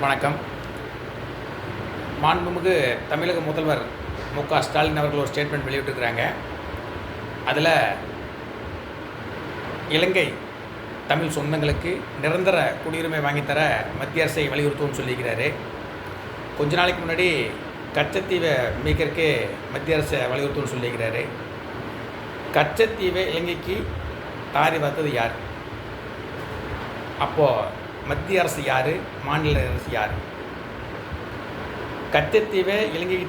வணக்கம். மாண்புமிகு தமிழக முதல்வர் மு.க.ஸ்டாலின் அவர்கள் ஒரு ஸ்டேட்மெண்ட் வெளியிட்டிருக்கிறாங்க. அதில் இலங்கை தமிழ் சொந்தங்களுக்கு நிரந்தர குடியுரிமை வாங்கித்தர மத்திய அரசை வலியுறுத்துவோம்னு சொல்லியிருக்கிறாரு. கொஞ்ச நாளைக்கு முன்னாடி கச்சத்தீவை மீட்கறதுக்கு மத்திய அரசை வலியுறுத்துவோம்னு சொல்லியிருக்கிறாரு. கச்சத்தீவை இலங்கைக்கு தாரி பார்த்தது யார்? அப்போது மத்திய அரசு யார், மாநில அரசு யார்? கச்சத்தீவை இலங்கைக்கு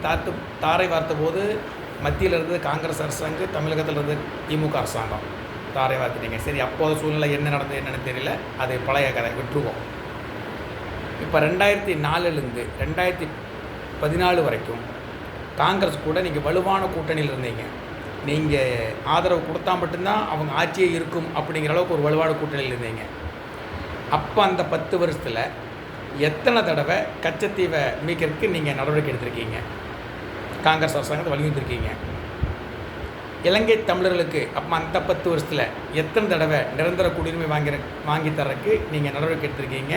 தாரை வார்த்த போது மத்தியில் இருந்தது காங்கிரஸ் அரசாங்கம், தமிழகத்தில் இருந்தது திமுக அரசாங்கம். தாரை வார்த்துட்டீங்க. சரி, அப்போது சூழ்நிலை என்ன நடந்தது என்னென்னு தெரியல, அது பழைய கதை, விட்டுருவோம். இப்போ 2004லேருந்து 2014 வரைக்கும் காங்கிரஸ் கூட நீங்கள் வலுவான கூட்டணியில் இருந்தீங்க. நீங்கள் ஆதரவு கொடுத்தா மட்டும்தான் அவங்க ஆட்சியே இருக்கும் அப்படிங்கிற அளவுக்கு ஒரு வலுவான கூட்டணியில் இருந்தீங்க. அப்போ அந்த 10 வருஷத்தில் எத்தனை தடவை கச்சத்தீவை மீட்கறதுக்கு நீங்கள் நடவடிக்கை எடுத்திருக்கீங்க? காங்கிரஸ் அரசாங்கத்தை வலியுறுத்திருக்கீங்க. இலங்கை தமிழர்களுக்கு அப்போ அந்த 10 வருஷத்தில் எத்தனை தடவை நிரந்தர குடியுரிமை வாங்கி தரக்கு நீங்கள் நடவடிக்கை எடுத்திருக்கீங்க?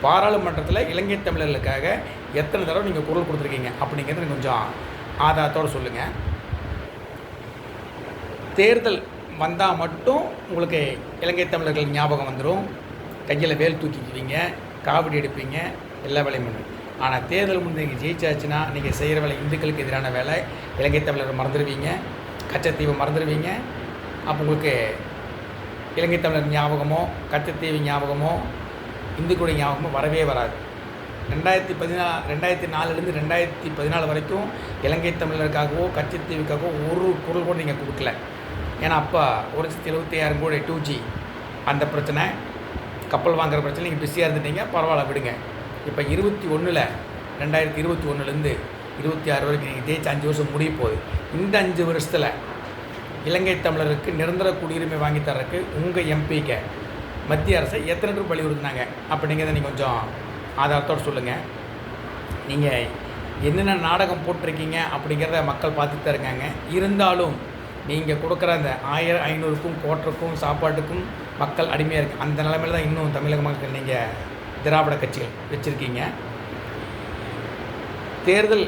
பாராளுமன்றத்தில் இலங்கை தமிழர்களுக்காக எத்தனை தடவை நீங்கள் குரல் கொடுத்துருக்கீங்க அப்படிங்கிறது கொஞ்சம் ஆதாரத்தோடு சொல்லுங்கள். தேர்தல் வந்தால் மட்டும் உங்களுக்கு இலங்கை தமிழர்கள் ஞாபகம் வந்துடும். கையில் வேல் தூக்கிக்குவீங்க, காவடி எடுப்பீங்க, எல்லா வேலையும் பண்ணும். ஆனால் தேர்தல் முன் நீங்கள் ஜெயிச்சாச்சுன்னா நீங்கள் செய்கிற வேலை இந்துக்களுக்கு எதிரான வேலை. இலங்கை தமிழரை மறந்துடுவீங்க, கச்சத்தீவை மறந்துடுவீங்க. அப்போ உங்களுக்கு இலங்கை தமிழர் ஞாபகமோ கச்சத்தீவு ஞாபகமோ இந்துக்களுடைய ஞாபகமோ வரவே வராது. 2004லேருந்து 2014 வரைக்கும் இலங்கை தமிழருக்காகவோ கச்சத்தீவுக்காகவோ ஒரு குரல் கூட நீங்கள் கொடுக்கல. ஏன்னா அப்போ 1,76,000 கோடி 2G அந்த பிரச்சனை, கப்பல் வாங்குகிற பிரச்சனை நீங்கள் பிஸியாக இருந்துட்டீங்க. பரவாயில்ல, விடுங்க. இப்போ 2021லேருந்து 26 வரைக்கும் நீங்கள் ஜெயிச்சு 5 வருஷம் முடிய போகுது. இந்த 5 வருஷத்தில் இலங்கை தமிழருக்கு நிரந்தர குடியுரிமை வாங்கி தரக்கு உங்கள் எம்பிக்கு மத்திய அரசை எத்தனை ட்ரிப் வலியுறுத்தினாங்க அப்படிங்கிறத நீங்கள் கொஞ்சம் ஆதாரத்தோடு சொல்லுங்கள். நீங்கள் என்னென்ன நாடகம் போட்டிருக்கீங்க அப்படிங்கிறத மக்கள் பார்த்துட்டு தான் இருக்காங்க. இருந்தாலும் நீங்கள் கொடுக்குற அந்த 1000-500க்கும் கோட்டருக்கும் சாப்பாட்டுக்கும் மக்கள் அடிமையாக இருக்குது. அந்த நிலைமையில் தான் இன்னும் தமிழக மக்கள் நீங்கள் திராவிட கட்சிகள் வச்சுருக்கீங்க. தேர்தல்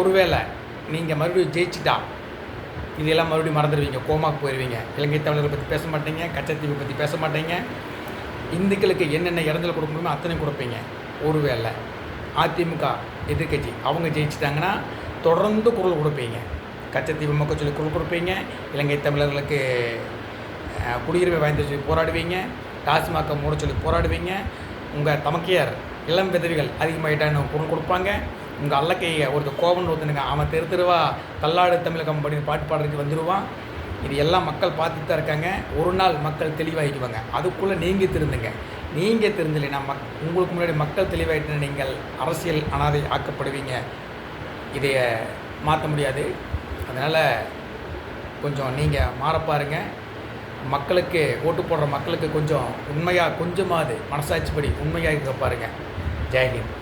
ஒருவேளை நீங்கள் மறுபடியும் ஜெயிச்சிட்டா இதெல்லாம் மறுபடியும் மறந்துடுவீங்க, கோமாக்கு போயிடுவீங்க. இலங்கை தமிழர்களை பற்றி பேச மாட்டீங்க, கச்சத்தீவை பற்றி பேச மாட்டீங்க. இந்துக்களுக்கு என்னென்ன இடத்துல கொடுக்க முடியுமோ அத்தனை கொடுப்பீங்க. ஒருவேளை அதிமுக எதிர்கட்சி அவங்க ஜெயிச்சிட்டாங்கன்னா தொடர்ந்து குரல் கொடுப்பீங்க. கச்சத்தீவு மக்கள் சொல்லி குரல் கொடுப்பீங்க. இலங்கை தமிழர்களுக்கு குடியுரிமை வாங்கி சொல்லி போராடுவீங்க. டாஸ்மாகை மூட சொல்லி போராடுவீங்க. உங்கள் தமக்கையார் இளம் விதவிகள் அதிகமாகிட்டான்னு குரல் கொடுப்பாங்க. உங்கள் அல்லக்கையை ஒருத்தர் கோபம்னு ஒருத்தனுங்க அவன் தெருவா தள்ளாடு தமிழகம் அப்படின்னு பாட்டு பாடுறதுக்கு வந்துடுவான். இது எல்லாம் மக்கள் பார்த்துட்டு தான் இருக்காங்க. ஒரு நாள் மக்கள் தெளிவாகிக்குவாங்க. அதுக்குள்ளே நீங்கள் திருந்துங்க. நீங்கள் திருந்தலைன்னா உங்களுக்கு முன்னாடி மக்கள் தெளிவாகிட்டு நீங்கள் அரசியல் அனாதை ஆக்கப்படுவீங்க. இதைய மாற்ற முடியாது. அதனால் கொஞ்சம் நீங்கள் மாற பாருங்கள். மக்களுக்கு ஓட்டு போடுற மக்களுக்கு கொஞ்சம் உண்மையாக கொஞ்சமாவது மனசாட்சிப்படி உண்மையாக இருக்க பாருங்கள். ஜெய்ஹிந்த்.